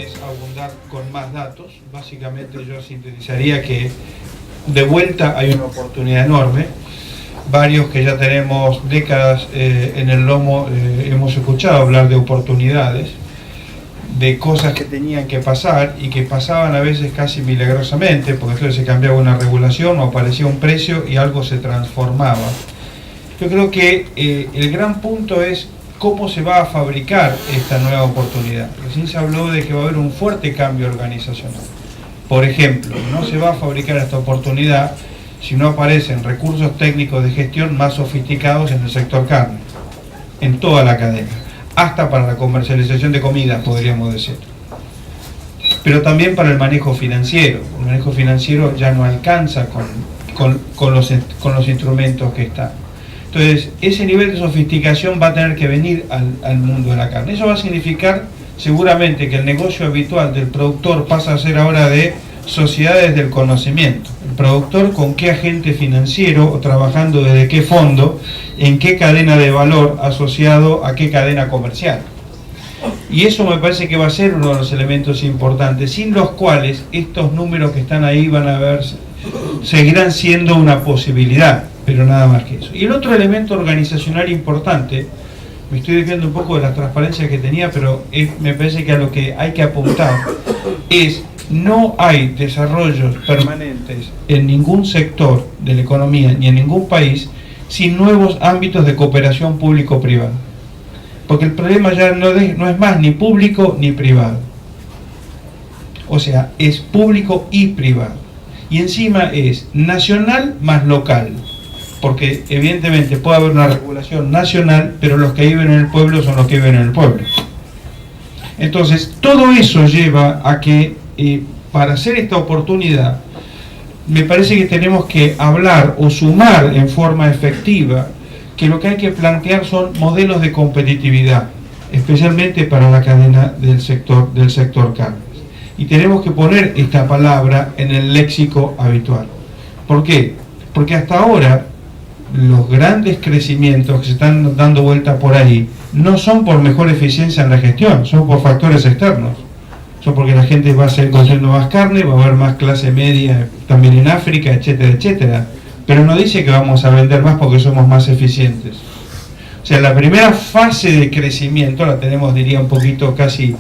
es abundar con más datos. Básicamente yo sintetizaría que de vuelta hay una oportunidad enorme. Varios que ya tenemos décadas en el lomo hemos escuchado hablar de oportunidades, de cosas que tenían que pasar y que pasaban a veces casi milagrosamente, porque entonces se cambiaba una regulación o aparecía un precio y algo se transformaba. Yo creo que el gran punto es cómo se va a fabricar esta nueva oportunidad. Recién se habló de que va a haber un fuerte cambio organizacional. Por ejemplo, no se va a fabricar esta oportunidad si no aparecen recursos técnicos de gestión más sofisticados en el sector carne, en toda la cadena, hasta para la comercialización de comidas, podríamos decir. Pero también para el manejo financiero. El manejo financiero ya no alcanza con los instrumentos que están. Entonces, ese nivel de sofisticación va a tener que venir al mundo de la carne. Eso va a significar seguramente que el negocio habitual del productor pasa a ser ahora de sociedades del conocimiento. El productor con qué agente financiero, o trabajando desde qué fondo, en qué cadena de valor asociado a qué cadena comercial. Y eso me parece que va a ser uno de los elementos importantes, sin los cuales estos números que están ahí seguirán siendo una posibilidad, pero nada más que eso. Y el otro elemento organizacional importante, me estoy desviando un poco de la transparencia que tenía, pero me parece que a lo que hay que apuntar es: no hay desarrollos permanentes en ningún sector de la economía ni en ningún país sin nuevos ámbitos de cooperación público-privada. Porque el problema ya no es más ni público ni privado. O sea, es público y privado. Y encima es nacional más local. Porque evidentemente puede haber una regulación nacional, pero los que viven en el pueblo son los que viven en el pueblo. Entonces, todo eso lleva a que para hacer esta oportunidad, me parece que tenemos que hablar o sumar en forma efectiva que lo que hay que plantear son modelos de competitividad, especialmente para la cadena del sector carnes. Y tenemos que poner esta palabra en el léxico habitual. ¿Por qué? Porque hasta ahora los grandes crecimientos que se están dando vuelta por ahí no son por mejor eficiencia en la gestión, son por factores externos. Son porque la gente va a seguir consumiendo más carne, va a haber más clase media también en África, etcétera, etcétera. Pero no dice que vamos a vender más porque somos más eficientes. O sea, la primera fase de crecimiento la tenemos, diría, un poquito casi,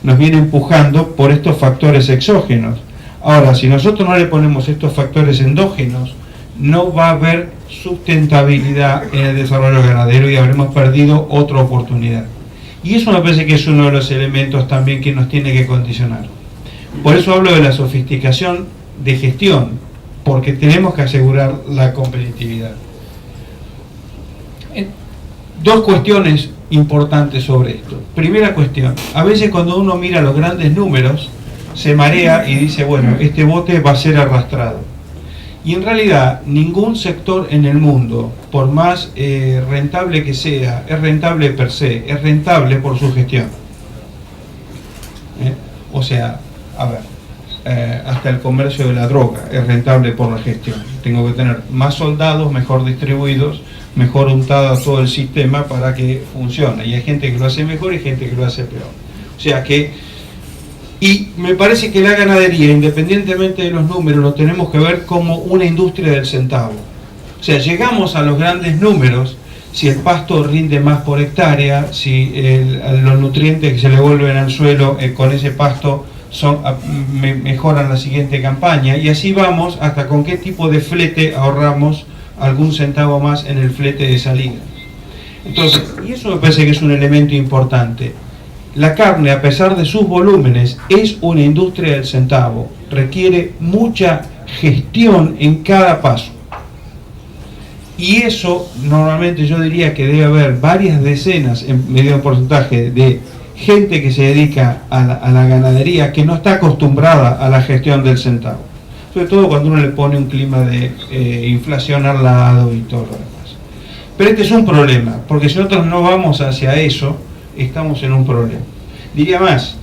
nos viene empujando por estos factores exógenos. Ahora, si nosotros no le ponemos estos factores endógenos, no va a haber sustentabilidad en el desarrollo ganadero y habremos perdido otra oportunidad. Y eso me parece que es uno de los elementos también que nos tiene que condicionar. Por eso hablo de la sofisticación de gestión, porque tenemos que asegurar la competitividad. Dos cuestiones importantes sobre esto. Primera cuestión, a veces cuando uno mira los grandes números, se marea y dice, bueno, este bote va a ser arrastrado. Y en realidad ningún sector en el mundo, por más rentable que sea, es rentable per se, es rentable por su gestión. O sea, a ver, hasta el comercio de la droga es rentable por la gestión. Tengo que tener más soldados, mejor distribuidos, mejor untado todo el sistema para que funcione. Y hay gente que lo hace mejor y gente que lo hace peor. O sea que... Y me parece que la ganadería, independientemente de los números, lo tenemos que ver como una industria del centavo. O sea, llegamos a los grandes números si el pasto rinde más por hectárea, si los nutrientes que se le vuelven al suelo con ese pasto mejoran la siguiente campaña, y así vamos hasta con qué tipo de flete ahorramos algún centavo más en el flete de salida. Entonces, y eso me parece que es un elemento importante. La carne, a pesar de sus volúmenes, es una industria del centavo, requiere mucha gestión en cada paso. Y eso, normalmente yo diría que debe haber varias decenas, en medio porcentaje, de gente que se dedica a la ganadería que no está acostumbrada a la gestión del centavo. Sobre todo cuando uno le pone un clima de inflación al lado y todo lo demás. Pero este es un problema, porque si nosotros no vamos hacia eso, estamos en un problema. Diría más,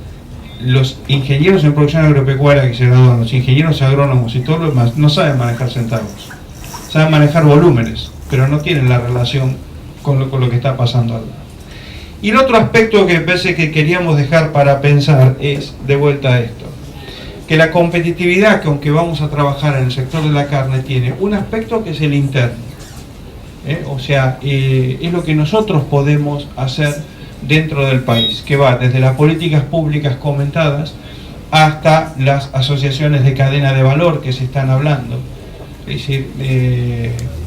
los ingenieros en producción agropecuaria que se gradúan, los ingenieros agrónomos y todo lo demás, no saben manejar centavos, saben manejar volúmenes, pero no tienen la relación con lo que está pasando al lado. Y el otro aspecto que me parece que queríamos dejar para pensar es, de vuelta a esto, que la competitividad que aunque vamos a trabajar en el sector de la carne tiene un aspecto que es el interno. O sea, es lo que nosotros podemos hacer dentro del país, que va desde las políticas públicas comentadas hasta las asociaciones de cadena de valor que se están hablando. Es decir,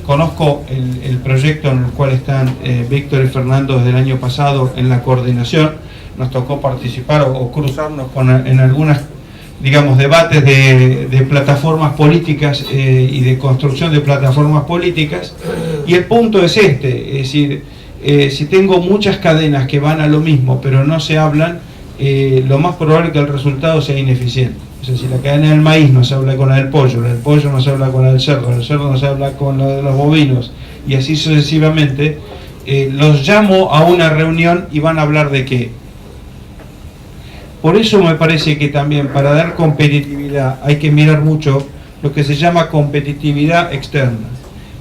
conozco el proyecto en el cual están Víctor y Fernando desde el año pasado en la coordinación. Nos tocó participar o cruzarnos en algunas, digamos, debates de plataformas políticas y de construcción de plataformas políticas, y el punto es este, es decir, si tengo muchas cadenas que van a lo mismo pero no se hablan, lo más probable es que el resultado sea ineficiente. O sea, si la cadena del maíz no se habla con la del pollo no se habla con la del cerdo no se habla con la de los bovinos, y así sucesivamente, los llamo a una reunión y van a hablar de qué. Por eso me parece que también para dar competitividad hay que mirar mucho lo que se llama competitividad externa.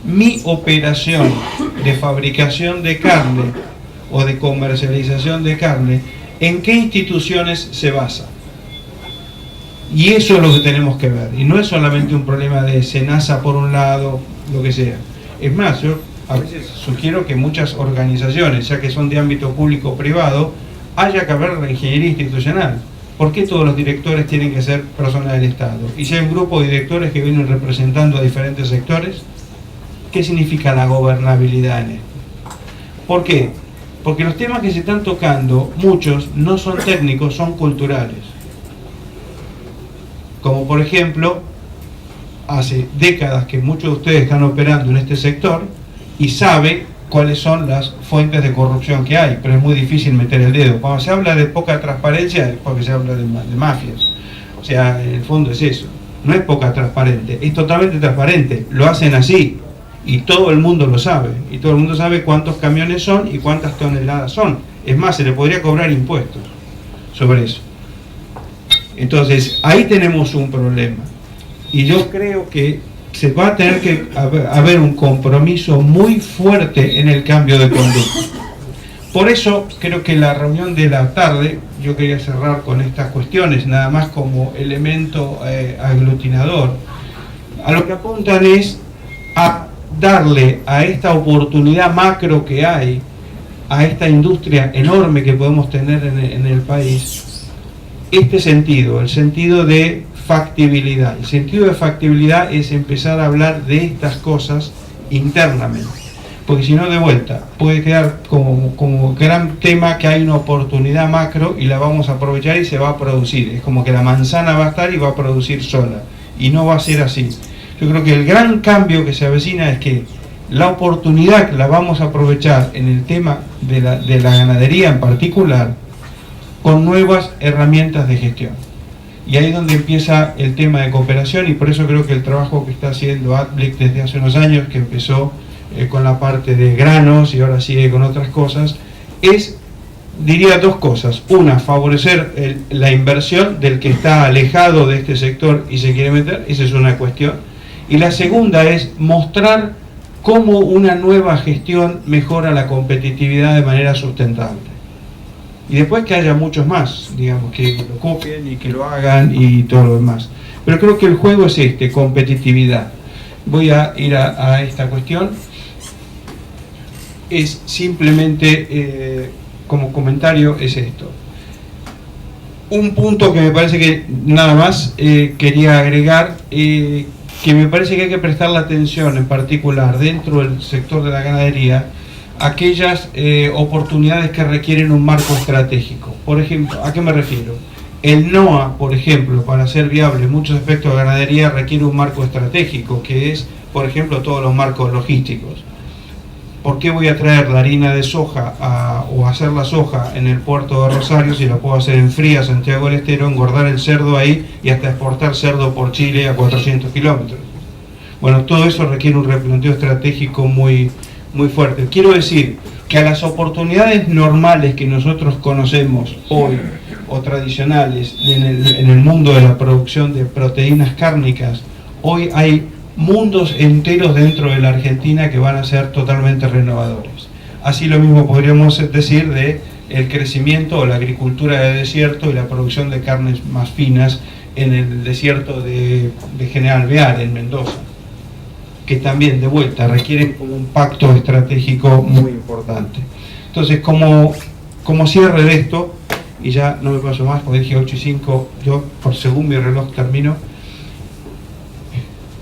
Mi operación de fabricación de carne o de comercialización de carne, ¿en qué instituciones se basa? Y eso es lo que tenemos que ver. Y no es solamente un problema de SENASA por un lado, lo que sea. Es más, yo a veces sugiero que muchas organizaciones, ya que son de ámbito público o privado, haya que haber la ingeniería institucional. ¿Por qué todos los directores tienen que ser personas del Estado? Y si hay un grupo de directores que vienen representando a diferentes sectores, ¿qué significa la gobernabilidad en esto? ¿Por qué? Porque los temas que se están tocando, muchos no son técnicos, son culturales. Como por ejemplo, hace décadas que muchos de ustedes están operando en este sector y saben cuáles son las fuentes de corrupción que hay, pero es muy difícil meter el dedo. Cuando se habla de poca transparencia es porque se habla de mafias. O sea, en el fondo es eso. No es poca transparente, es totalmente transparente. Lo hacen así y todo el mundo lo sabe. Y todo el mundo sabe cuántos camiones son y cuántas toneladas son. Es más, se le podría cobrar impuestos sobre eso. Entonces, ahí tenemos un problema. Y yo creo que se va a tener que haber un compromiso muy fuerte en el cambio de conducta. Por eso creo que la reunión de la tarde, yo quería cerrar con estas cuestiones, nada más como elemento aglutinador. A lo que apuntan es a darle a esta oportunidad macro que hay, a esta industria enorme que podemos tener en el país, este sentido, el sentido de factibilidad. El sentido de factibilidad es empezar a hablar de estas cosas internamente, porque si no, de vuelta, puede quedar como gran tema que hay una oportunidad macro y la vamos a aprovechar y se va a producir. Es como que la manzana va a estar y va a producir sola, y no va a ser así. Yo creo que el gran cambio que se avecina es que la oportunidad la vamos a aprovechar en el tema de la ganadería en particular, con nuevas herramientas de gestión. Y ahí es donde empieza el tema de cooperación, y por eso creo que el trabajo que está haciendo ADBLIC desde hace unos años, que empezó con la parte de granos y ahora sigue con otras cosas, es, diría, dos cosas. Una, favorecer la inversión del que está alejado de este sector y se quiere meter, esa es una cuestión. Y la segunda es mostrar cómo una nueva gestión mejora la competitividad de manera sustentable. Y después que haya muchos más, digamos, que lo copien y que lo hagan y todo lo demás. Pero creo que el juego es este, competitividad. Voy a ir a esta cuestión. Es simplemente, como comentario, es esto. Un punto que me parece que nada más quería agregar, que me parece que hay que prestar la atención en particular dentro del sector de la ganadería, aquellas oportunidades que requieren un marco estratégico. Por ejemplo, ¿a qué me refiero? El NOA, por ejemplo, para ser viable en muchos aspectos de ganadería requiere un marco estratégico, que es, por ejemplo, todos los marcos logísticos. ¿Por qué voy a traer la harina de soja o hacer la soja en el puerto de Rosario si la puedo hacer en Fría, Santiago del Estero, engordar el cerdo ahí y hasta exportar cerdo por Chile a 400 kilómetros? Bueno, todo eso requiere un replanteo estratégico muy fuerte. Quiero decir que a las oportunidades normales que nosotros conocemos hoy o tradicionales en el mundo de la producción de proteínas cárnicas, hoy hay mundos enteros dentro de la Argentina que van a ser totalmente renovadores. Así lo mismo podríamos decir de el crecimiento o la agricultura de desierto y la producción de carnes más finas en el desierto de General Bear, en Mendoza, que también de vuelta requieren como un pacto estratégico muy importante. Entonces, como cierre de esto, y ya no me paso más porque dije 8 y 5, yo por según mi reloj termino,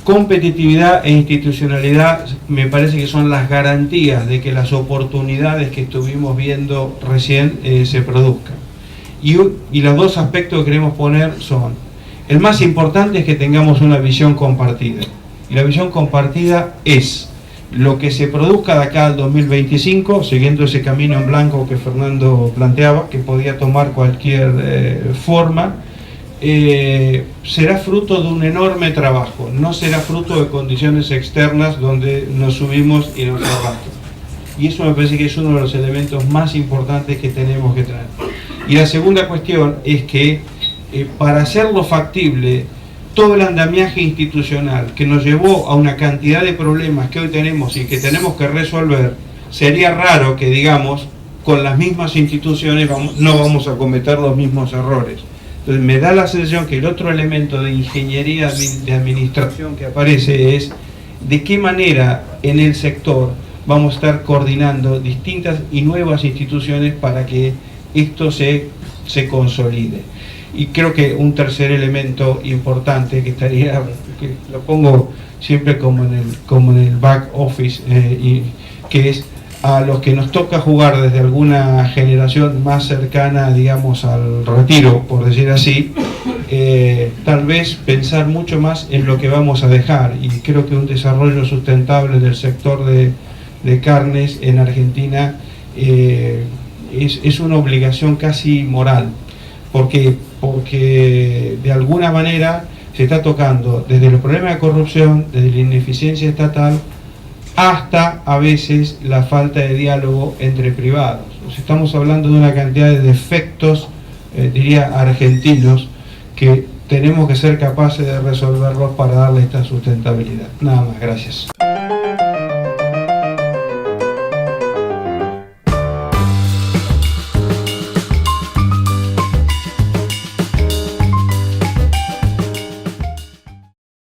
competitividad e institucionalidad me parece que son las garantías de que las oportunidades que estuvimos viendo recién se produzcan. Y los dos aspectos que queremos poner son, el más importante es que tengamos una visión compartida. Y la visión compartida es lo que se produzca de acá al 2025, siguiendo ese camino en blanco que Fernando planteaba, que podía tomar cualquier forma, será fruto de un enorme trabajo, no será fruto de condiciones externas donde nos subimos y nos bajamos. Y eso me parece que es uno de los elementos más importantes que tenemos que tener. Y la segunda cuestión es que para hacerlo factible, todo el andamiaje institucional que nos llevó a una cantidad de problemas que hoy tenemos y que tenemos que resolver, sería raro que digamos, con las mismas instituciones no vamos a cometer los mismos errores. Entonces me da la sensación que el otro elemento de ingeniería de administración que aparece es de qué manera en el sector vamos a estar coordinando distintas y nuevas instituciones para que esto se consolide. Y creo que un tercer elemento importante que lo pongo siempre como en el back office, y que es a los que nos toca jugar desde alguna generación más cercana, digamos, al retiro, por decir así, tal vez pensar mucho más en lo que vamos a dejar. Y creo que un desarrollo sustentable del sector de carnes en Argentina es una obligación casi moral, porque de alguna manera se está tocando desde los problemas de corrupción, desde la ineficiencia estatal, hasta a veces la falta de diálogo entre privados. Estamos hablando de una cantidad de defectos, diría argentinos, que tenemos que ser capaces de resolverlos para darle esta sustentabilidad. Nada más, gracias.